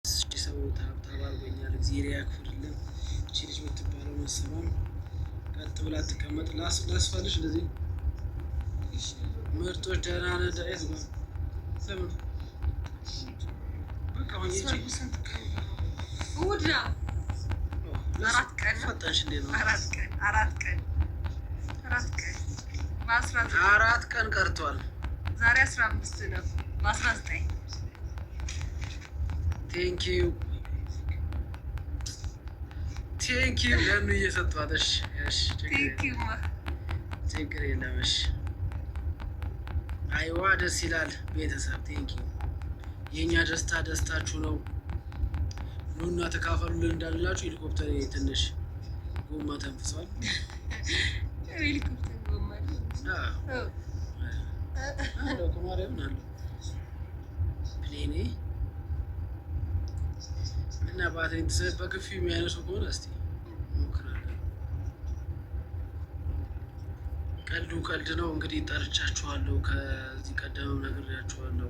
ሰው ታባርጎኛል እግዚአብሔር ያክፍርልን። እቺ ልጅ የምትባለው መሰማም ቀጥ ብላ ትቀመጥ ላስፈልሽ እንደዚህ ምርጦች ደህና ነህ ዳዊት ነው ስም በቃ ሆኜ እሑድ ነው። አራት ቀን ፈጠንሽ እንዴት ነው? አራት ቀን ቀርቷል። ዛሬ 15 ነው። በ19 ቴንኪዩ ለኑ እየሰጧት። እሺ ችግር የለም። እሺ አይዋ ደስ ይላል ቤተሰብ ቴንኪዩ። የእኛ ደስታ ደስታችሁ ነው። ኑና ተካፈሉልን እንዳልላችሁ ሄሊኮፕተር ትንሽ ጎማ ተንፍሷል። ሄሊኮፕተር ጎማ ማርያምን አለ ፕሌኔ እና ባትሪ በክፊው የሚያነሱ ከሆነ እስቲ ሞክራለን። ቀልዱ ቀልድ ነው። እንግዲህ ጠርቻችኋለሁ፣ ከዚህ ቀደምም ነግሬያችኋለሁ።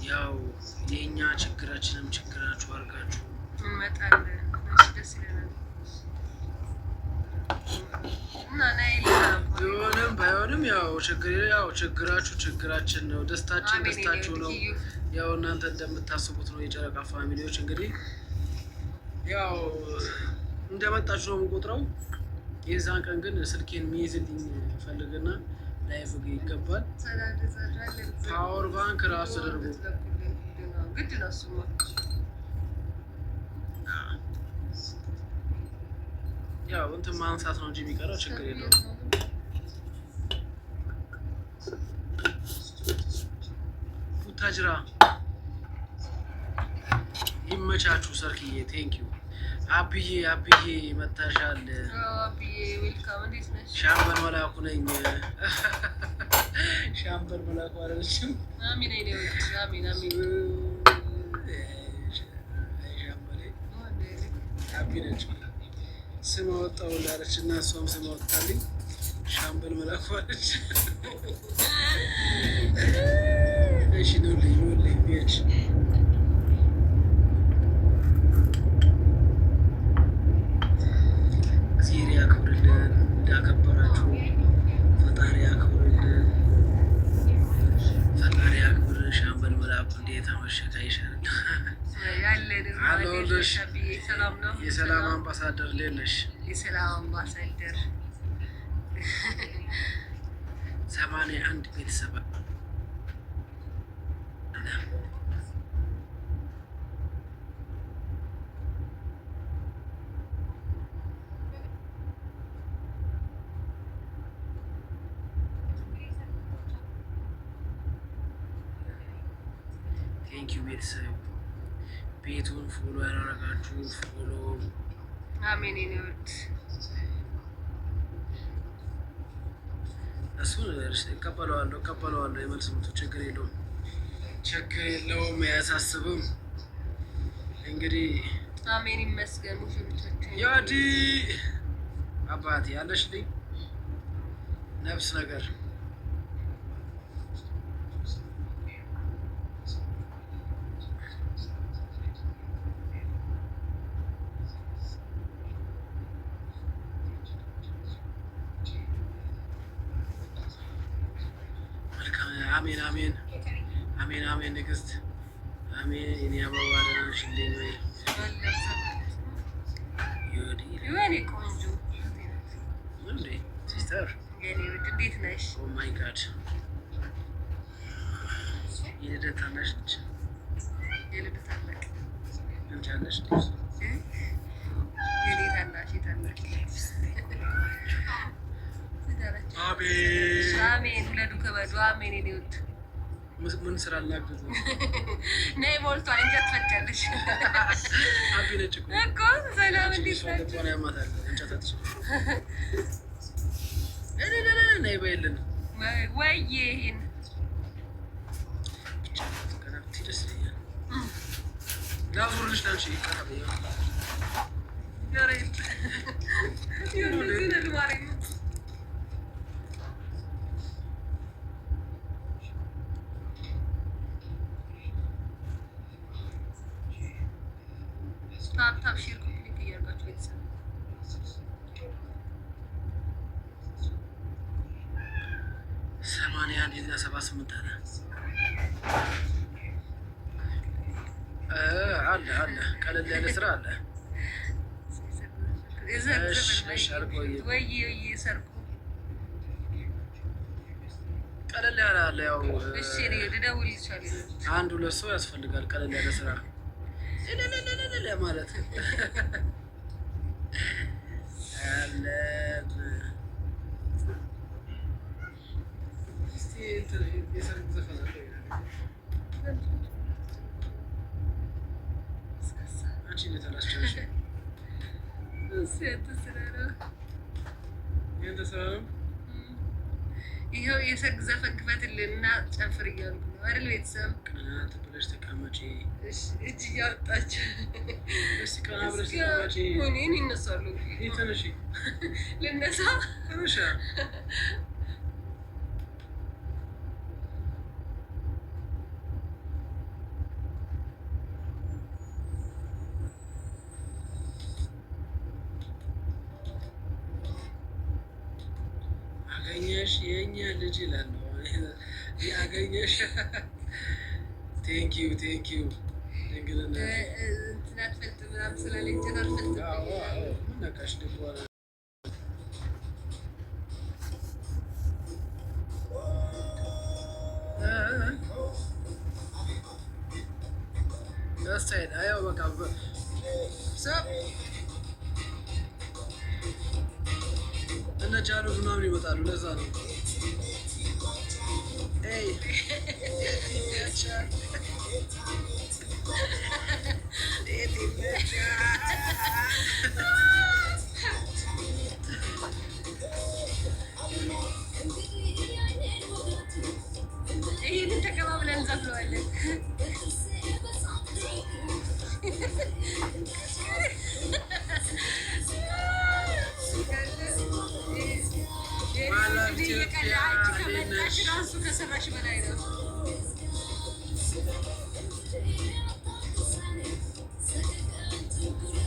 ያው የእኛ ችግራችንም ችግራችሁ አድርጋችሁ እንመጣለን። ደስ ይለናል። ቢሆንም ባይሆንም ያው ችግራችሁ ችግራችን ነው፣ ደስታችን ደስታችሁ ነው። ያው እናንተ እንደምታስቡት ነው። የጨረቃ ፋሚሊዎች እንግዲህ ያው እንደመጣችሁ ነው የምቆጥረው። የዛን ቀን ግን ስልኬን የሚይዝልኝ ፈልግና ላይቭ ይገባል። ፓወር ባንክ ራሱ ተደርጎ ግድ ነው እሱማ። ያው እንትን ማንሳት ነው እንጂ የሚቀረው ችግር የለውም። ቡታጅራ ይመቻችሁ። ሰርክዬ ቴንኪዩ። አብዬ መታሻል። ሻምበል መላኩ ነኝ። ሻምበል መላኩ አለችም። ነች ስም አወጣው ላለች እና እሷም ስም አወጣልኝ። ሻምበል መላኩ አለች። እሺ ኑልኝ ቤች እግዚአብሔር ያክብርልን። እንዳከበራችሁ ፈጣሪ ያክብርልን። ፈጣሪ ያክብርን። ሻምበል መላኩ እንዴት አመሸህ? ይሻላል አለሁልሽ። የሰላም አምባሳደር ሌለሽ? የሰላም አምባሳደር 81 ቤተሰብ ቴንኪው ቤተሰብ። ቤቱን ፎሎ ያደረጋችሁ ፎሎ አሜን። ይወድ እሱን እቀበለዋለሁ። የመልስ ምቱ ችግር የለውም አያሳስብም። እንግዲህ አሜን ይመስገን። ሙሽሮቻችን ያዲ አባቴ ያለሽልኝ ነፍስ ነገር አሜን ንግስት አሜን። እኔ አበባ ደህና ነሽ እንዴት ነው? የኔ ቆንጆ እንዴ ሲስተር የኔ ውድ እንዴት ነሽ? ኦ ማይ ጋድ የልደት ታናሽ ነች። የልደት ታላቅ አንቺ አለሽ የኔ ታናሽ አሜን። ውለዱ ከበዱ አሜን። የኔ ውድ ምን ስራ አላግዝ ነይ ሞልቷል። እንጀት ፈጫለሽ አቢ ነች እኮ ሰላም እንዴት ነሽ? ነይ በይልን ወይ ይሄን ደስ ይለኛል። ላዙርልሽ ላንቺ ቀረበ ታፕ ሼር ኮምፕሊት እያደረጋችሁ ቤተሰብ 81 እና 78 አለ ቀለል ያለ ስራ አለ። ቀለል ያለ አለ። ያው አንድ ሁለት ሰው ያስፈልጋል። ቀለል ያለ ስራ ማለት አለን። የሰርግ ዘፈን አለ። አንቺ እንዴት አላስቻልሽ? ይኸው የሰርግ ዘፈን ክፈትልን እና ጨፍር እያልኩ ነው አይደል? ቤተሰብ ቀናት ብለሽ ተቀመጪ። እጅ እያወጣች ቀና ብለሽ ተቀመጪ። እኔን ይነሳሉ። ተነሺ፣ ልነሳ ተነሻ። አገኘሽ የኛ ልጅ ይላል። ያገኘሽ ቴንኪዩ ድንግልና እንትን አትፈልጥም ምናምን ስላለኝ እንትን አትፈልጥም። ምን ነካሽ? ልቧ ደስታዬን አየው። በቃ እነ ጃሉ ምናምን ይመጣሉ። ለዛ ነው ይህንን ተቀባብለን እንዘፍነዋለን። ራሱ ከሰራሽ በላይ ነው።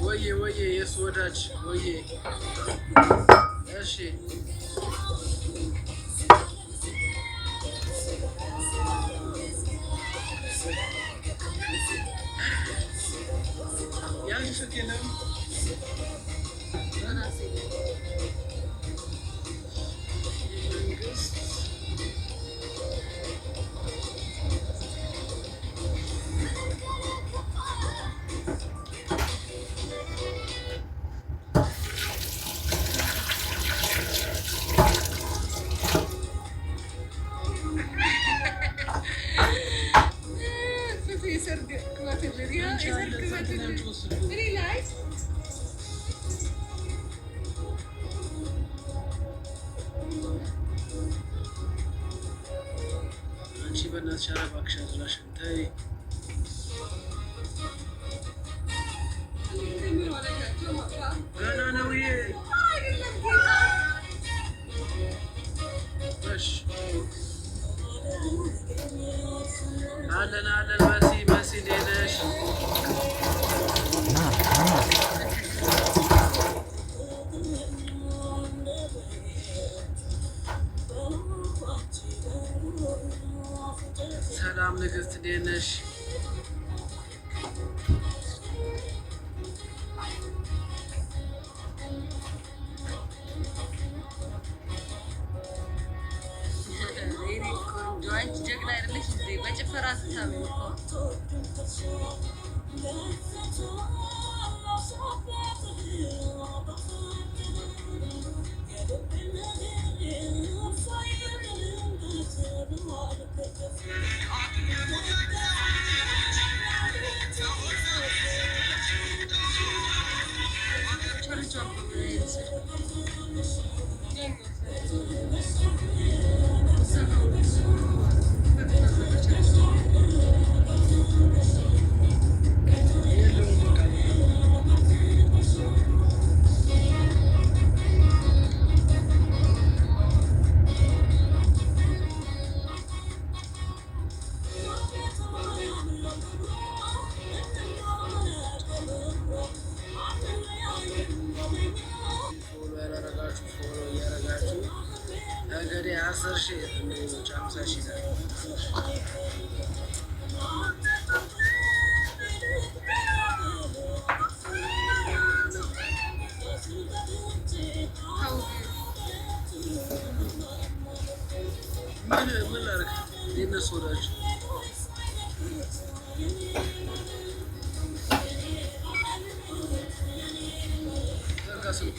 ወዬ የሱ ወዳጅ ወዬ። እሺ ያን ስልክ የለም። አንቺ በእናትሽ ኧረ እባክሽ አድራሽን ተይ። ገና ነው ይሄ። አለን መሲ እንዴት ነሽ? ሰላም ንግስት እንዴት ነሽ? ጀግና አይደለሽ እንዴ? በጭፈራ ስታሚ 10,000 እንደሌሎች 50,000 ላይ ምን ላድርግ የእነሱ ወዳጅ ዘጋ ስልኩ